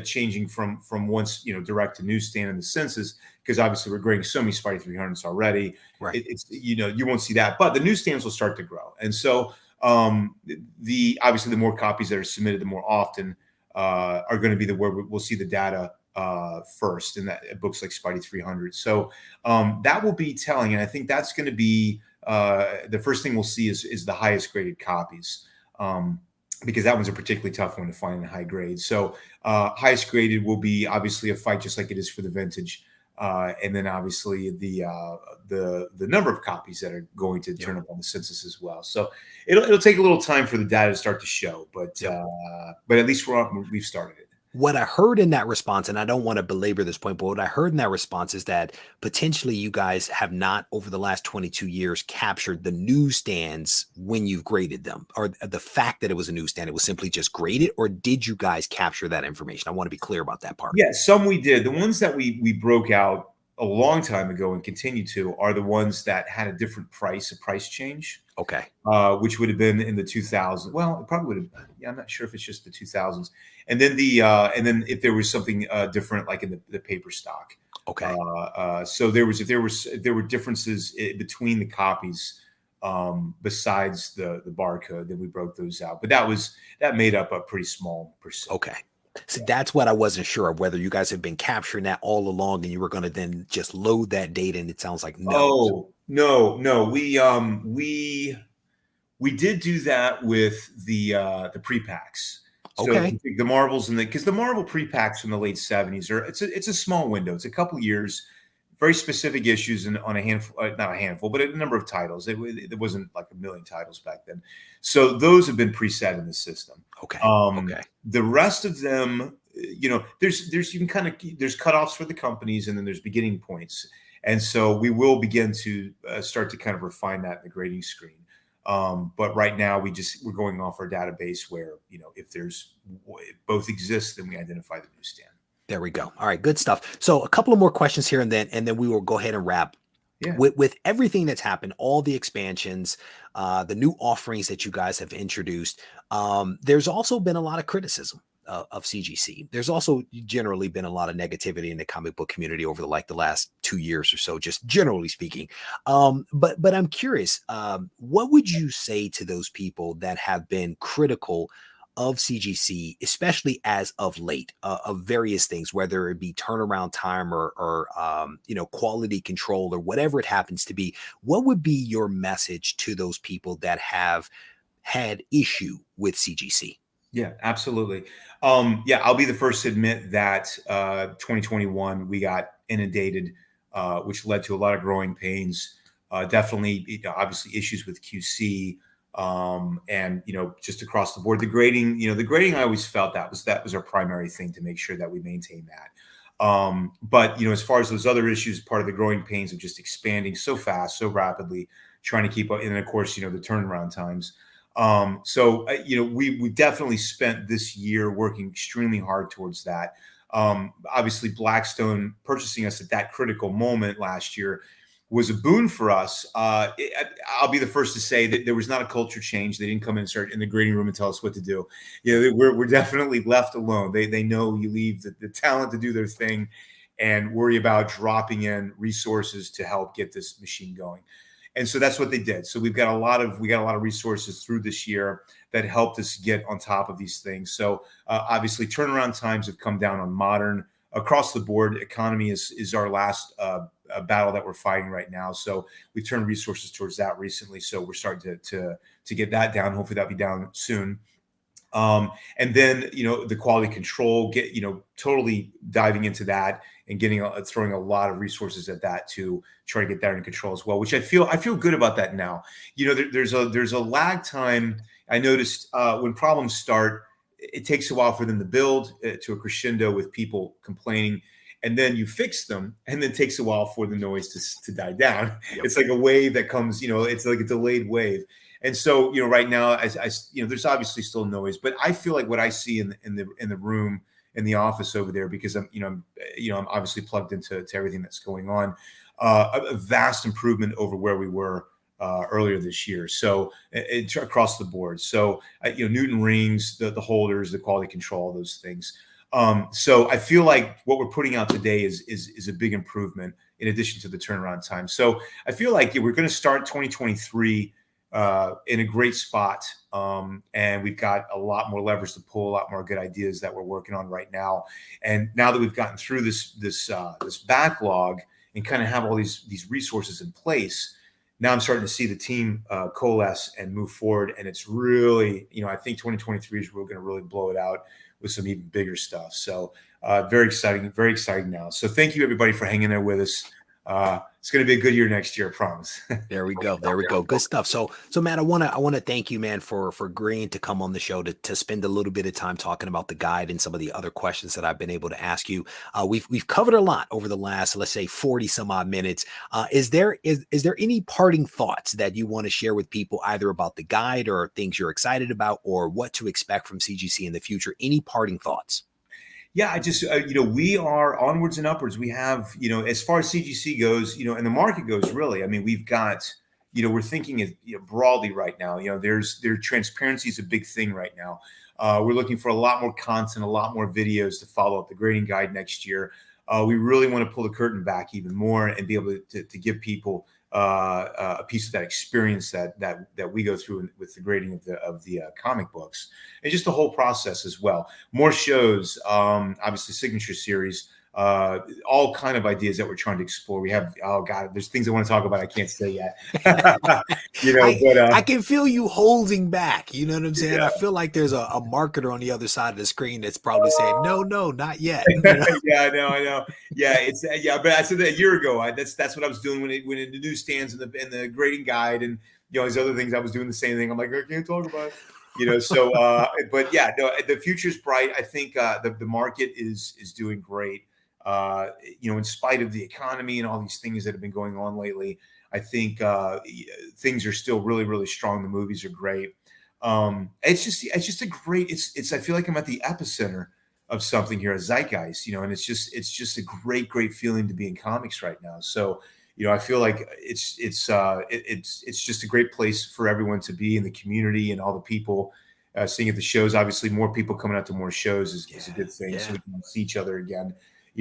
[SPEAKER 3] changing from once, direct to newsstand in the census, because obviously we're grading so many Spidey 300s already. Right. You won't see that, but the newsstands will start to grow. And so obviously the more copies that are submitted, the more often are going to be where we'll see the data first in that books like Spidey 300. So that will be telling, and I think that's going to be the first thing we'll see is the highest graded copies, because that one's a particularly tough one to find in high grade. So highest graded will be obviously a fight, just like it is for the vintage, and then obviously the number of copies that are going to turn up on the census as well. So it'll take a little time for the data to start to show, but at least we've started it.
[SPEAKER 2] What I heard in that response, and I don't want to belabor this point, but what I heard in that response is that potentially you guys have not, over the last 22 years, captured the newsstands when you've graded them, or the fact that it was a newsstand. It was simply just graded, or did you guys capture that information? I want to be clear about that part.
[SPEAKER 3] Yeah, some we did. The ones that we broke out a long time ago and continue to are the ones that had a different price, a price change.
[SPEAKER 2] Okay.
[SPEAKER 3] Which would have been in the 2000s. Well, it probably would have. Yeah, I'm not sure if it's just the 2000s. And then and then if there was something different, like in the paper stock.
[SPEAKER 2] Okay.
[SPEAKER 3] So if there were differences between the copies, besides the barcode, then we broke those out. But that made up a pretty small percent.
[SPEAKER 2] Okay. So that's what I wasn't sure of, whether you guys have been capturing that all along and you were going to then just load that data. And it sounds like no.
[SPEAKER 3] Oh, no. We did do that with the pre-packs. So
[SPEAKER 2] Okay.
[SPEAKER 3] the Marvels because the Marvel pre-packs from the late 70s it's a small window. It's a couple years, very specific issues on a handful, not a handful, but a number of titles. It wasn't like a million titles back then. So those have been preset in the system.
[SPEAKER 2] Okay.
[SPEAKER 3] Okay. The rest of them, there's cutoffs for the companies, and then there's beginning points. And so we will begin to start to kind of refine that in the grading screen. But right now we're going off our database where, if both exist, then we identify the newsstand.
[SPEAKER 2] There we go. All right, good stuff. So a couple of more questions here, and then we will go ahead and wrap.
[SPEAKER 3] Yeah.
[SPEAKER 2] With everything that's happened, all the expansions, the new offerings that you guys have introduced, there's also been a lot of criticism of CGC. There's also generally been a lot of negativity in the comic book community over the last 2 years or so, just generally speaking. But I'm curious, what would you say to those people that have been critical of CGC, especially as of late, of various things, whether it be turnaround time or quality control or whatever it happens to be? What would be your message to those people that have had issue with CGC?
[SPEAKER 3] Yeah, absolutely. I'll be the first to admit that 2021 we got inundated, which led to a lot of growing pains. Definitely, obviously issues with QC. And just across the board, the grading, I always felt that was our primary thing, to make sure that we maintain that. But as far as those other issues, part of the growing pains of just expanding so fast, so rapidly, trying to keep up, and then of course, the turnaround times. We definitely spent this year working extremely hard towards that. Obviously, Blackstone purchasing us at that critical moment last year was a boon for us. I'll be the first to say that there was not a culture change. They didn't come in and start in the grading room and tell us what to do. We're definitely left alone. They know you leave the talent to do their thing and worry about dropping in resources to help get this machine going. And so that's what they did. So we got a lot of resources through this year that helped us get on top of these things. So obviously turnaround times have come down on modern across the board. Economy is our last battle that we're fighting right now. So we turned resources towards that recently. So we're starting to get that down. Hopefully that'll be down soon. And then, the quality control, totally diving into that and throwing a lot of resources at that to try to get that under control as well, which I feel good about that now. There's a lag time. I noticed when problems start, it takes a while for them to build to a crescendo with people complaining, and then you fix them, and then it takes a while for the noise to die down. Yep. It's like a wave that comes, it's like a delayed wave. And so, right now, there's obviously still noise, but I feel like what I see in the room, in the office over there, because I'm obviously plugged into everything that's going on, a vast improvement over where we were earlier this year. So across the board. So Newton rings, the holders, the quality control, those things. So I feel like what we're putting out today is a big improvement in addition to the turnaround time. So I feel like we're going to start 2023 in a great spot. And we've got a lot more levers to pull, a lot more good ideas that we're working on right now. And now that we've gotten through this backlog and kind of have all these resources in place, now I'm starting to see the team coalesce and move forward. And it's really, I think 2023 is we're going to really blow it out with some even bigger stuff. So very exciting now. So thank you everybody for hanging there with us. It's going to be a good year next year, I promise.
[SPEAKER 2] There we go. There we go. Good stuff. So Matt, I want to thank you, man, for agreeing to come on the show to spend a little bit of time talking about the guide and some of the other questions that I've been able to ask you. We've covered a lot over the last, let's say, 40 some odd minutes. Is there any parting thoughts that you want to share with people, either about the guide or things you're excited about, or what to expect from CGC in the future? Any parting thoughts?
[SPEAKER 3] Yeah, I just, we are onwards and upwards. We have, as far as CGC goes, and the market goes, really, I mean, we've got, we're thinking broadly right now. Transparency is a big thing right now. We're looking for a lot more content, a lot more videos to follow up the grading guide next year. We really want to pull the curtain back even more and be able to give people a piece of that experience that we go through with the grading of the comic books, and just the whole process as well. More shows, obviously signature series, all kind of ideas that we're trying to explore. We have, oh God, there's things I want to talk about I can't say yet.
[SPEAKER 2] I can feel you holding back. You know what I'm saying?
[SPEAKER 3] Yeah.
[SPEAKER 2] I feel like there's a marketer on the other side of the screen that's probably saying, no, not yet.
[SPEAKER 3] Yeah, I know. Yeah, but I said that a year ago. That's what I was doing when the newsstands and the grading guide and these other things. I was doing the same thing. I'm like, I can't talk about it. So but yeah, no, the future's bright. I think the market is doing great. In spite of the economy and all these things that have been going on lately, I think things are still really, really strong. The movies are great. It's just a great. I feel like I'm at the epicenter of something here, a zeitgeist, and it's just a great feeling to be in comics right now. So, I feel like it's just a great place for everyone to be in the community, and all the people seeing at the shows. Obviously, more people coming out to more shows is a good thing. Yeah. So we can see each other again,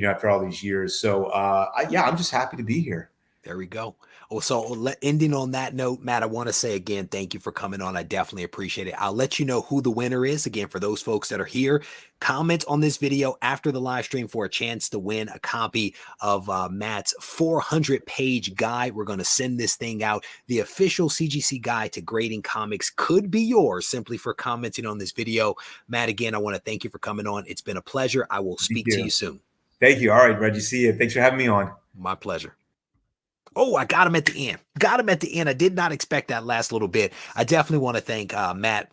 [SPEAKER 3] after all these years. So, I'm just happy to be here.
[SPEAKER 2] There we go. Oh, so ending on that note, Matt, I want to say again, thank you for coming on. I definitely appreciate it. I'll let you know who the winner is. Again, for those folks that are here, comment on this video after the live stream for a chance to win a copy of Matt's 400-page guide. We're going to send this thing out. The official CGC guide to grading comics could be yours simply for commenting on this video. Matt, again, I want to thank you for coming on. It's been a pleasure. I will speak to you soon.
[SPEAKER 3] Thank you. All right, Reggie. See you. Thanks for having me on.
[SPEAKER 2] My pleasure. Oh, I got him at the end. I did not expect that last little bit. I definitely want to thank Matt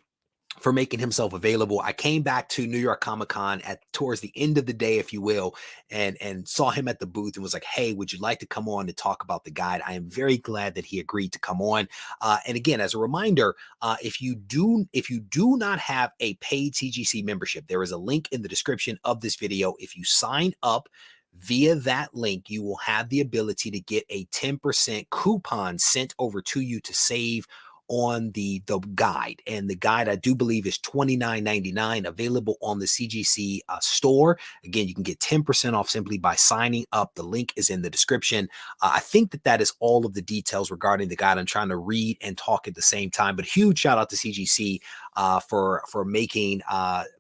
[SPEAKER 2] for making himself available. I came back to New York Comic Con towards the end of the day, if you will, and saw him at the booth and was like, hey, would you like to come on and talk about the guide? I am very glad that he agreed to come on. And again, as a reminder, if you do not have a paid CGC membership, there is a link in the description of this video. If you sign up via that link, you will have the ability to get a 10% coupon sent over to you to save on the guide. And the guide, I do believe, is $29.99, available on the CGC store. Again, you can get 10% off simply by signing up. The link is in the description. I think that is all of the details regarding the guide. I'm trying to read and talk at the same time, but huge shout out to CGC for making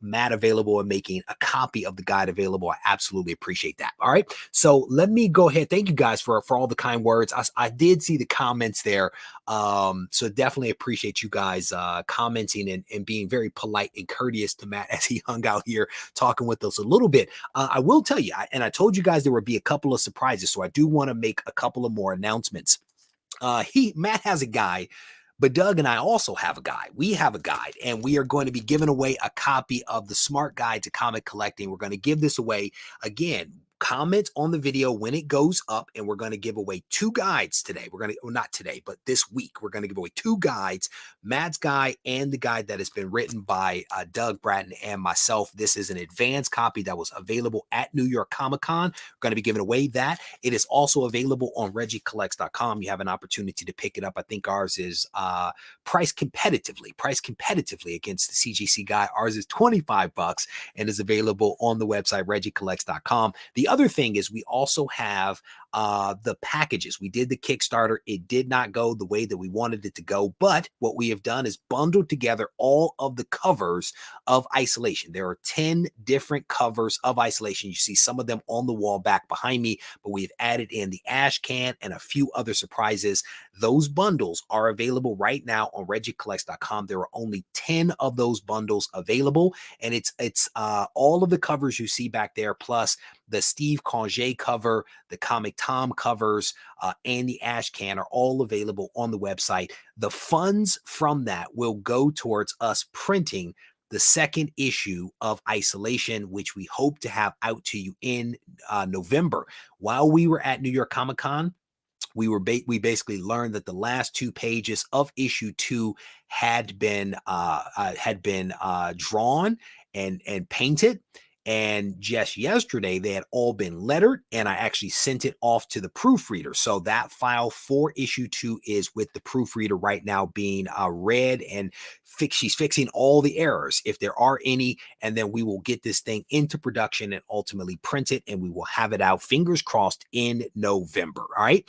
[SPEAKER 2] Matt available and making a copy of the guide available. I absolutely appreciate that. All right, so let me go ahead. Thank you guys for all the kind words. I did see the comments there, so definitely appreciate you guys commenting and being very polite and courteous to Matt as he hung out here talking with us a little bit. I will tell you, and I told you guys there would be a couple of surprises, so I do want to make a couple of more announcements. Matt has a guide, but Doug and I also have a guide. We have a guide, and we are going to be giving away a copy of the Smart Guide to Comic Collecting. We're going to give this away. Again, comment on the video when it goes up, and we're going to give away 2 guides today. We're going to, well, not today, but this week, we're going to give away 2 guides, Matt's guide and the guide that has been written by Doug Bratton and myself. This is an advanced copy that was available at New York Comic Con. We're going to be giving away that. It is also available on regiecollects.com. You have an opportunity to pick it up. I think ours is priced competitively against the CGC guide. Ours is $25 and is available on the website regiecollects.com. The other thing is we also have the packages. We did the Kickstarter. It did not go the way that we wanted it to go, but what we have done is bundled together all of the covers of Isolation. There are 10 different covers of Isolation. You see some of them on the wall back behind me, but we've added in the ash can and a few other surprises. Those bundles are available right now on regiecollects.com. There are only 10 of those bundles available, and it's all of the covers you see back there, plus the Steve Congé cover, the comic Tom covers and the ash can are all available on the website. The funds from that will go towards us printing the second issue of Isolation, which we hope to have out to you in November. While we were at New York Comic Con, we basically learned that the last 2 pages of issue 2 had been drawn and painted. And just yesterday, they had all been lettered, and I actually sent it off to the proofreader. So that file for issue 2 is with the proofreader right now being read, and she's fixing all the errors if there are any. And then we will get this thing into production and ultimately print it, and we will have it out, fingers crossed, in November. All right.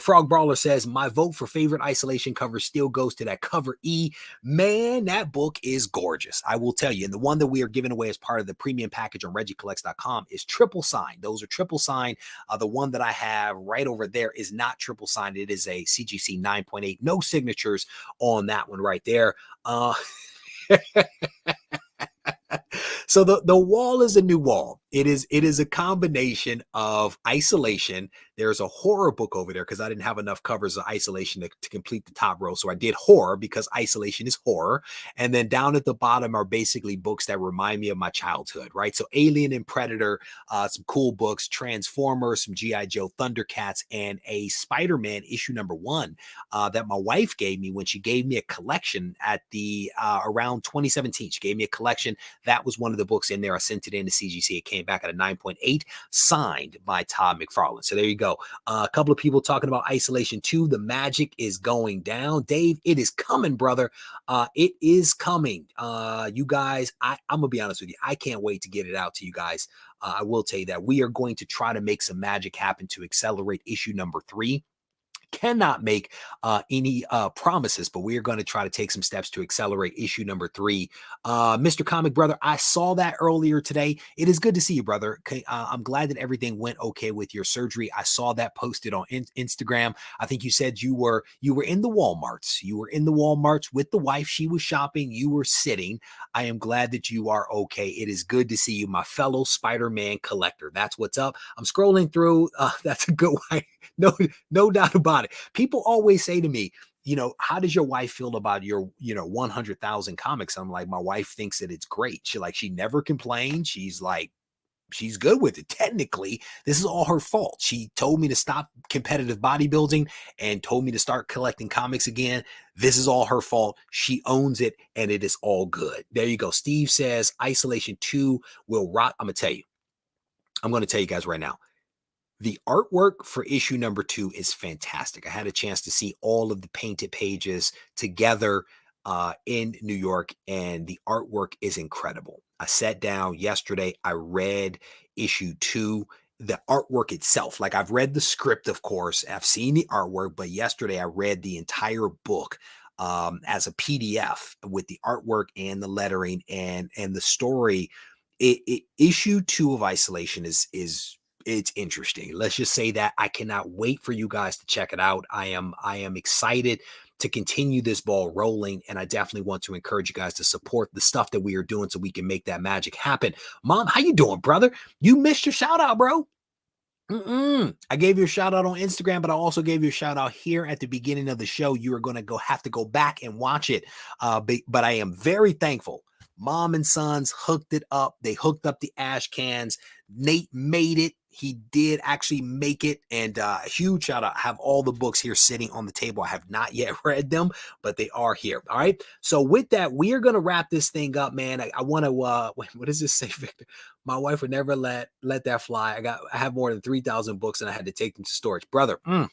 [SPEAKER 2] Frog Brawler says, my vote for favorite Isolation cover still goes to that cover E. Man, that book is gorgeous. I will tell you. And the one that we are giving away as part of the premium package on regiecollects.com is triple signed. Those are triple signed. The one that I have right over there is not triple signed. It is a CGC 9.8. No signatures on that one right there. So the wall is a new wall. It is a combination of Isolation. There's a horror book over there because I didn't have enough covers of Isolation to complete the top row. So I did horror because Isolation is horror. And then down at the bottom are basically books that remind me of my childhood, right? So Alien and Predator, some cool books, Transformers, some G.I. Joe, Thundercats, and a Spider-Man issue number 1 that my wife gave me when she gave me a collection at the around 2017. She gave me a collection. That was one of the books in there. I sent it in to CGC. It came back at a 9.8, signed by Todd McFarlane. So there you go. A couple of people talking about Isolation 2. The magic is going down. Dave, it is coming, brother. It is coming. You guys, I'm going to be honest with you. I can't wait to get it out to you guys. I will tell you that we are going to try to make some magic happen to accelerate issue number 3. Cannot make any promises, but we are going to try to take some steps to accelerate issue number 3. Mr. Comic Brother, I saw that earlier today. It is good to see you, brother. I'm glad that everything went okay with your surgery. I saw that posted on Instagram. I think you said you were in the Walmarts. You were in the Walmarts with the wife. She was shopping. You were sitting. I am glad that you are okay. It is good to see you, my fellow Spider-Man collector. That's what's up. I'm scrolling through. That's a good way. No doubt about it. People always say to me, how does your wife feel about your, 100,000 comics? I'm like, my wife thinks that it's great. She never complains. She's good with it. Technically, this is all her fault. She told me to stop competitive bodybuilding and told me to start collecting comics again. This is all her fault. She owns it, and it is all good. There you go. Steve says Isolation 2 will rock. I'm going to tell you guys right now. The artwork for issue number 2 is fantastic. I had a chance to see all of the painted pages together in New York, and the artwork is incredible. I sat down yesterday. I read issue 2, the artwork itself. Like, I've read the script, of course. I've seen the artwork, but yesterday I read the entire book as a PDF with the artwork and the lettering and the story. Issue 2 of Isolation it's interesting. Let's just say that I cannot wait for you guys to check it out. I am excited to continue this ball rolling, and I definitely want to encourage you guys to support the stuff that we are doing so we can make that magic happen. Mom, how you doing, brother? You missed your shout out, bro. I gave you a shout out on Instagram, but I also gave you a shout out here at the beginning of the show. You are going to have to go back and watch it. But I am very thankful. Mom and sons hooked it up. They hooked up the ash cans. Nate made it. He did actually make it, and a huge shout out. I have all the books here sitting on the table. I have not yet read them, but they are here. All right. So with that, we are going to wrap this thing up, man. I want to, what does this say, Victor? My wife would never let that fly. I have more than 3,000 books and I had to take them to storage. Brother, I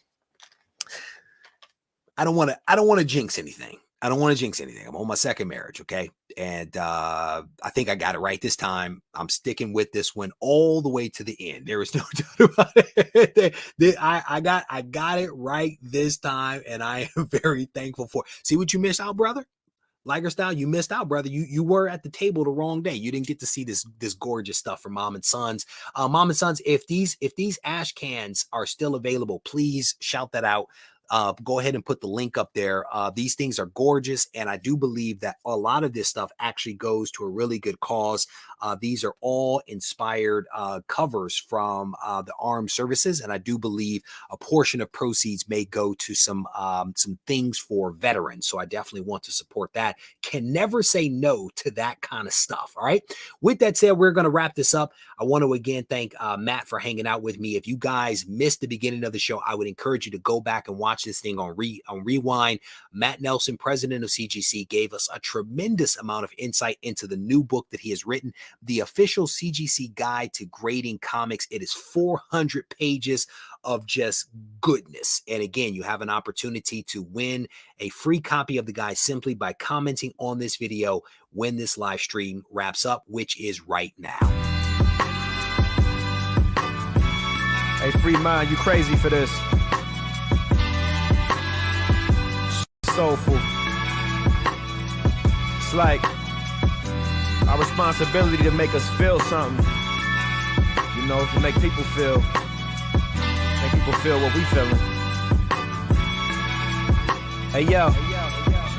[SPEAKER 2] don't want to jinx anything. I'm on my second marriage, okay? And I think I got it right this time. I'm sticking with this one all the way to the end. There is no doubt about it. I got it right this time, and I am very thankful for it. See what you missed out, brother? Liger style, you missed out, brother. You were at the table the wrong day. You didn't get to see this gorgeous stuff from Mom and Sons. Mom and Sons, if these ash cans are still available, please shout that out. Go ahead and put the link up there. These things are gorgeous, and I do believe that a lot of this stuff actually goes to a really good cause. These are all inspired covers from the armed services, and I do believe a portion of proceeds may go to some things for veterans. So I definitely want to support that. Can never say no to that kind of stuff. All right. With that said, we're going to wrap this up. I want to again thank Matt for hanging out with me. If you guys missed the beginning of the show, I would encourage you to go back and watch this thing on rewind. Matt Nelson, president of CGC, gave us a tremendous amount of insight into the new book that he has written, the official CGC guide to grading comics. It is 400 pages of just goodness. And again, you have an opportunity to win a free copy of the guide simply by commenting on this video when this live stream wraps up, which is right now.
[SPEAKER 1] Hey, Free Mind, you crazy for this. Soulful. It's like our responsibility to make us feel something. You know, to make people feel what we feeling. Hey, yo.